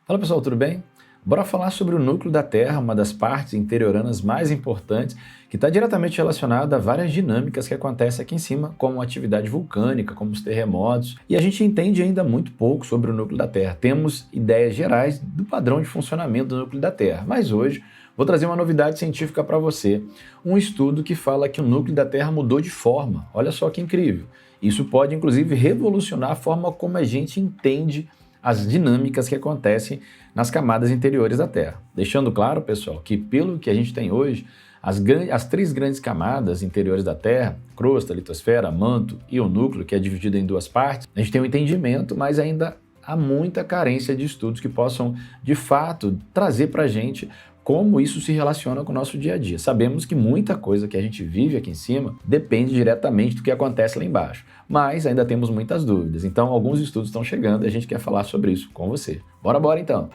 Fala pessoal, tudo bem? Bora falar sobre o núcleo da Terra, uma das partes interioranas mais importantes, que está diretamente relacionada a várias dinâmicas que acontecem aqui em cima, como a atividade vulcânica, como os terremotos, e a gente entende ainda muito pouco sobre o núcleo da Terra. Temos ideias gerais do padrão de funcionamento do núcleo da Terra, mas hoje vou trazer uma novidade científica para você, um estudo que fala que o núcleo da Terra mudou de forma. Olha só que incrível! Isso pode inclusive revolucionar a forma como a gente entende as dinâmicas que acontecem nas camadas interiores da Terra. Deixando claro, pessoal, que pelo que a gente tem hoje, as três grandes camadas interiores da Terra, crosta, litosfera, manto e o núcleo, que é dividido em duas partes, a gente tem um entendimento, mas ainda há muita carência de estudos que possam, de fato, trazer para a gente como isso se relaciona com o nosso dia a dia. Sabemos que muita coisa que a gente vive aqui em cima depende diretamente do que acontece lá embaixo, mas ainda temos muitas dúvidas. Então, alguns estudos estão chegando e a gente quer falar sobre isso com você. Bora então!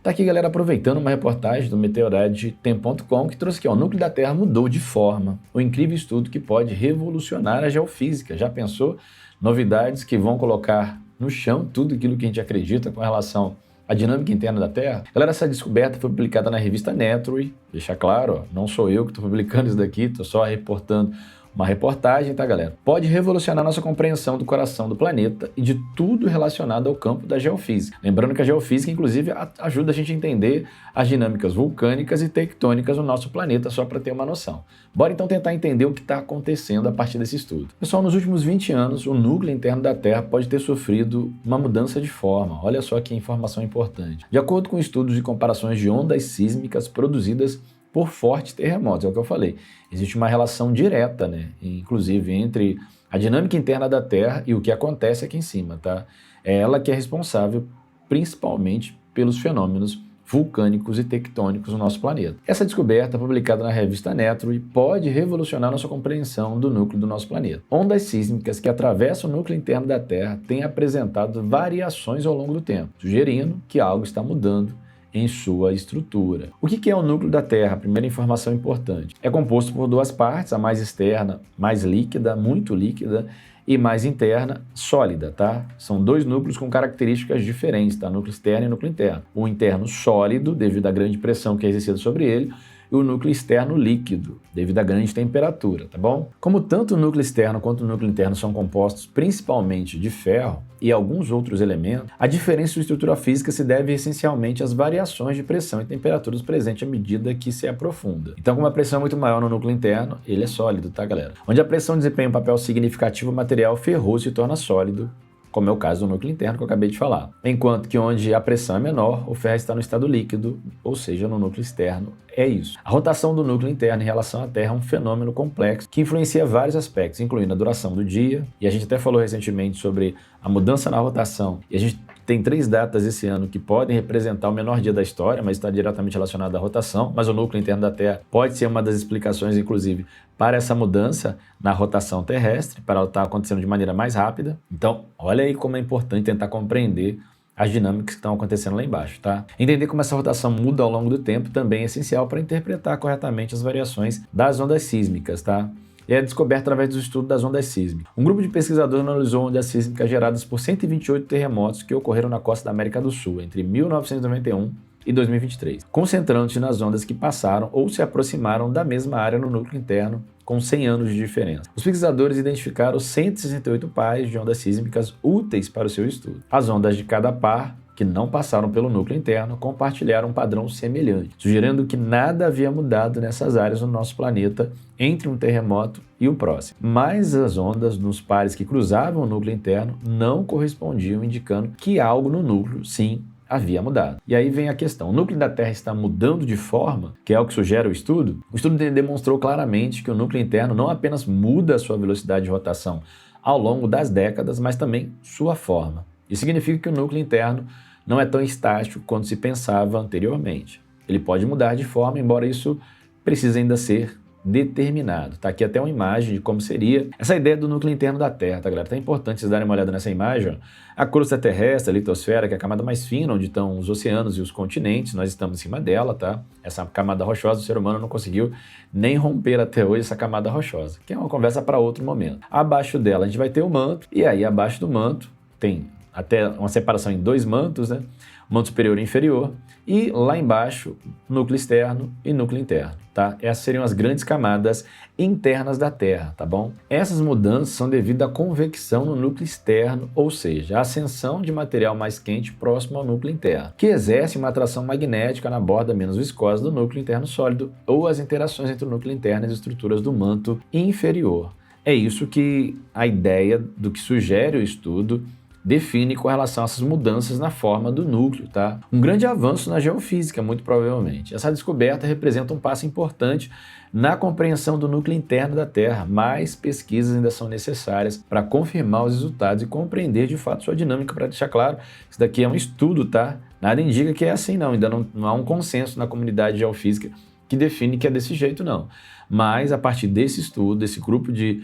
Tá aqui, galera, aproveitando uma reportagem do meteoritetempo.com que trouxe que o núcleo da Terra mudou de forma. Um incrível estudo que pode revolucionar a geofísica. Já pensou? Novidades que vão colocar no chão tudo aquilo que a gente acredita com relação à dinâmica interna da Terra. Galera, essa descoberta foi publicada na revista Nature. Deixa claro, não sou eu que estou publicando isso daqui, estou só reportando uma reportagem, tá, galera? Pode revolucionar nossa compreensão do coração do planeta e de tudo relacionado ao campo da geofísica. Lembrando que a geofísica, inclusive, ajuda a gente a entender as dinâmicas vulcânicas e tectônicas do nosso planeta, só para ter uma noção. Bora então tentar entender o que está acontecendo a partir desse estudo. Pessoal, nos últimos 20 anos, o núcleo interno da Terra pode ter sofrido uma mudança de forma. Olha só que informação importante. De acordo com estudos e comparações de ondas sísmicas produzidas por fortes terremotos, é o que eu falei. Existe uma relação direta, né, inclusive entre a dinâmica interna da Terra e o que acontece aqui em cima, tá? É ela que é responsável principalmente pelos fenômenos vulcânicos e tectônicos no nosso planeta. Essa descoberta, publicada na revista Nature, pode revolucionar nossa compreensão do núcleo do nosso planeta. Ondas sísmicas que atravessam o núcleo interno da Terra têm apresentado variações ao longo do tempo, sugerindo que algo está mudando em sua estrutura. O que é o núcleo da Terra? Primeira informação importante. É composto por duas partes, a mais externa, mais líquida, muito líquida, e mais interna, sólida, tá? São dois núcleos com características diferentes, tá? Núcleo externo e núcleo interno. O interno sólido, devido à grande pressão que é exercida sobre ele, e o núcleo externo líquido, devido à grande temperatura, tá bom? Como tanto o núcleo externo quanto o núcleo interno são compostos principalmente de ferro e alguns outros elementos, a diferença de estrutura física se deve essencialmente às variações de pressão e temperaturas presentes à medida que se aprofunda. Então, como a pressão é muito maior no núcleo interno, ele é sólido, tá, galera? Onde a pressão desempenha um papel significativo, o material ferroso se torna sólido, como é o caso do núcleo interno que eu acabei de falar. Enquanto que onde a pressão é menor, o ferro está no estado líquido, ou seja, no núcleo externo. É isso. A rotação do núcleo interno em relação à Terra é um fenômeno complexo que influencia vários aspectos, incluindo a duração do dia, e a gente até falou recentemente sobre a mudança na rotação, e a gente tem 3 datas esse ano que podem representar o menor dia da história, mas está diretamente relacionado à rotação, mas o núcleo interno da Terra pode ser uma das explicações, inclusive, para essa mudança na rotação terrestre, para ela estar acontecendo de maneira mais rápida. Então, olha aí como é importante tentar compreender as dinâmicas que estão acontecendo lá embaixo, tá? Entender como essa rotação muda ao longo do tempo também é essencial para interpretar corretamente as variações das ondas sísmicas, tá? E é descoberto através do estudo das ondas sísmicas. Um grupo de pesquisadores analisou ondas sísmicas geradas por 128 terremotos que ocorreram na costa da América do Sul entre 1991 e 2023, concentrando-se nas ondas que passaram ou se aproximaram da mesma área no núcleo interno, com 100 anos de diferença. Os pesquisadores identificaram 168 pares de ondas sísmicas úteis para o seu estudo. As ondas de cada par que não passaram pelo núcleo interno compartilharam um padrão semelhante, sugerindo que nada havia mudado nessas áreas no nosso planeta entre um terremoto e o próximo. Mas as ondas nos pares que cruzavam o núcleo interno não correspondiam, indicando que algo no núcleo, sim, havia mudado. E aí vem a questão, o núcleo da Terra está mudando de forma, que é o que sugere o estudo? O estudo demonstrou claramente que o núcleo interno não apenas muda a sua velocidade de rotação ao longo das décadas, mas também sua forma. Isso significa que o núcleo interno não é tão estático quanto se pensava anteriormente. Ele pode mudar de forma, embora isso precise ainda ser determinado. Tá aqui até uma imagem de como seria essa ideia do núcleo interno da Terra, tá, galera? Tá importante vocês darem uma olhada nessa imagem. Ó. A crosta terrestre, a litosfera, que é a camada mais fina, onde estão os oceanos e os continentes, nós estamos em cima dela, tá? Essa camada rochosa, o ser humano não conseguiu nem romper até hoje essa camada rochosa, que é uma conversa para outro momento. Abaixo dela a gente vai ter o manto, e aí abaixo do manto tem até uma separação em dois mantos, né? Manto superior e inferior, e lá embaixo, núcleo externo e núcleo interno, tá? Essas seriam as grandes camadas internas da Terra, tá bom? Essas mudanças são devido à convecção no núcleo externo, ou seja, a ascensão de material mais quente próximo ao núcleo interno, que exerce uma atração magnética na borda menos viscosa do núcleo interno sólido, ou as interações entre o núcleo interno e as estruturas do manto inferior. É isso que a ideia do que sugere o estudo define com relação a essas mudanças na forma do núcleo, tá? Um grande avanço na geofísica, muito provavelmente. Essa descoberta representa um passo importante na compreensão do núcleo interno da Terra. Mais pesquisas ainda são necessárias para confirmar os resultados e compreender de fato sua dinâmica. Para deixar claro, isso daqui é um estudo, tá? Nada indica que é assim, não. Ainda não há um consenso na comunidade geofísica que define que é desse jeito, não. Mas a partir desse estudo, desse grupo de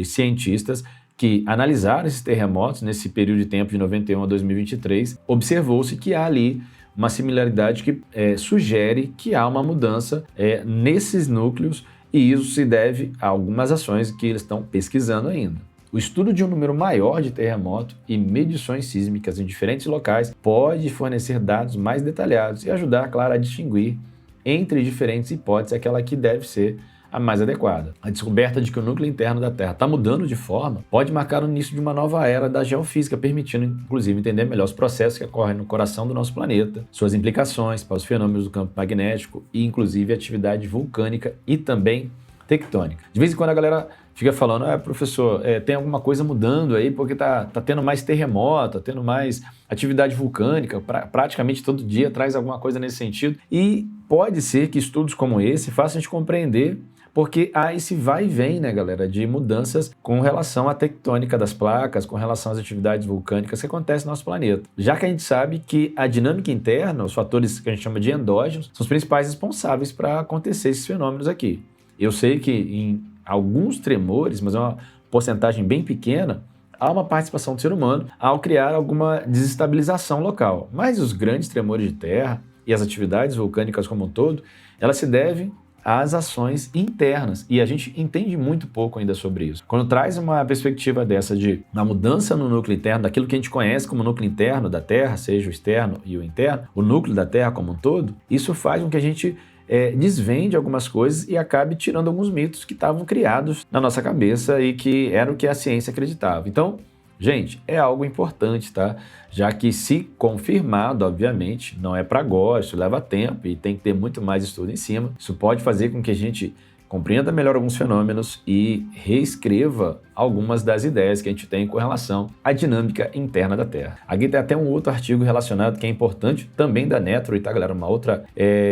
cientistas que analisaram esses terremotos nesse período de tempo de 91 a 2023, observou-se que há ali uma similaridade que sugere que há uma mudança nesses núcleos, e isso se deve a algumas ações que eles estão pesquisando ainda. O estudo de um número maior de terremotos e medições sísmicas em diferentes locais pode fornecer dados mais detalhados e ajudar, claro, a distinguir entre diferentes hipóteses aquela que deve ser a mais adequada. A descoberta de que o núcleo interno da Terra está mudando de forma pode marcar o início de uma nova era da geofísica, permitindo, inclusive, entender melhor os processos que ocorrem no coração do nosso planeta, suas implicações para os fenômenos do campo magnético e, inclusive, atividade vulcânica e também tectônica. De vez em quando a galera fica falando, professor, tem alguma coisa mudando aí, porque tá tendo mais terremoto, tá tendo mais atividade vulcânica, praticamente todo dia traz alguma coisa nesse sentido. E pode ser que estudos como esse façam a gente compreender porque há esse vai e vem, né, galera, de mudanças com relação à tectônica das placas, com relação às atividades vulcânicas que acontecem no nosso planeta. Já que a gente sabe que a dinâmica interna, os fatores que a gente chama de endógenos, são os principais responsáveis para acontecer esses fenômenos aqui. Eu sei que em alguns tremores, mas é uma porcentagem bem pequena, há uma participação do ser humano ao criar alguma desestabilização local. Mas os grandes tremores de terra e as atividades vulcânicas como um todo, elas se devem às ações internas, e a gente entende muito pouco ainda sobre isso. Quando traz uma perspectiva dessa de uma mudança no núcleo interno, daquilo que a gente conhece como núcleo interno da Terra, seja o externo e o interno, o núcleo da Terra como um todo, isso faz com que a gente desvende algumas coisas e acabe tirando alguns mitos que estavam criados na nossa cabeça e que era o que a ciência acreditava. Então, gente, é algo importante, tá? Já que, se confirmado, obviamente, não é para agora, isso leva tempo e tem que ter muito mais estudo em cima. Isso pode fazer com que a gente compreenda melhor alguns fenômenos e reescreva algumas das ideias que a gente tem com relação à dinâmica interna da Terra. Aqui tem até um outro artigo relacionado que é importante, também da Netro, tá, galera? Uma outra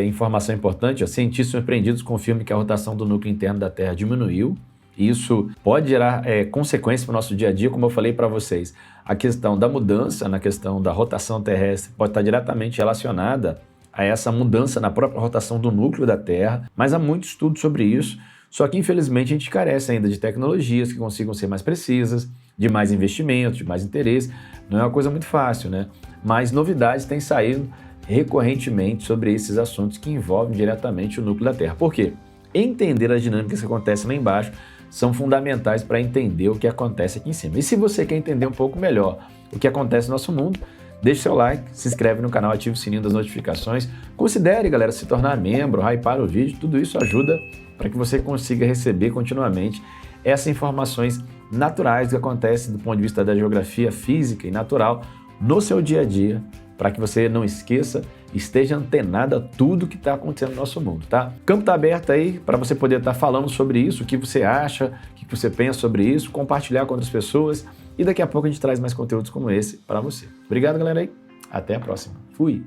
informação importante, cientistas surpreendidos confirmam que a rotação do núcleo interno da Terra diminuiu. Isso pode gerar consequências para o nosso dia a dia, como eu falei para vocês. A questão da mudança, na questão da rotação terrestre, pode estar diretamente relacionada a essa mudança na própria rotação do núcleo da Terra, mas há muito estudo sobre isso, só que infelizmente a gente carece ainda de tecnologias que consigam ser mais precisas, de mais investimentos, de mais interesse. Não é uma coisa muito fácil, né? Mas novidades têm saído recorrentemente sobre esses assuntos que envolvem diretamente o núcleo da Terra. Por quê? Entender as dinâmicas que acontecem lá embaixo são fundamentais para entender o que acontece aqui em cima. E se você quer entender um pouco melhor o que acontece no nosso mundo, deixe seu like, se inscreve no canal, ative o sininho das notificações. Considere, galera, se tornar membro, hypar o vídeo. Tudo isso ajuda para que você consiga receber continuamente essas informações naturais que acontecem do ponto de vista da geografia física e natural no seu dia a dia, para que você não esqueça, esteja antenado a tudo que está acontecendo no nosso mundo, tá? O campo está aberto aí para você poder estar falando sobre isso, o que você acha, o que você pensa sobre isso, compartilhar com outras pessoas, e daqui a pouco a gente traz mais conteúdos como esse para você. Obrigado, galera, aí. Até a próxima. Fui!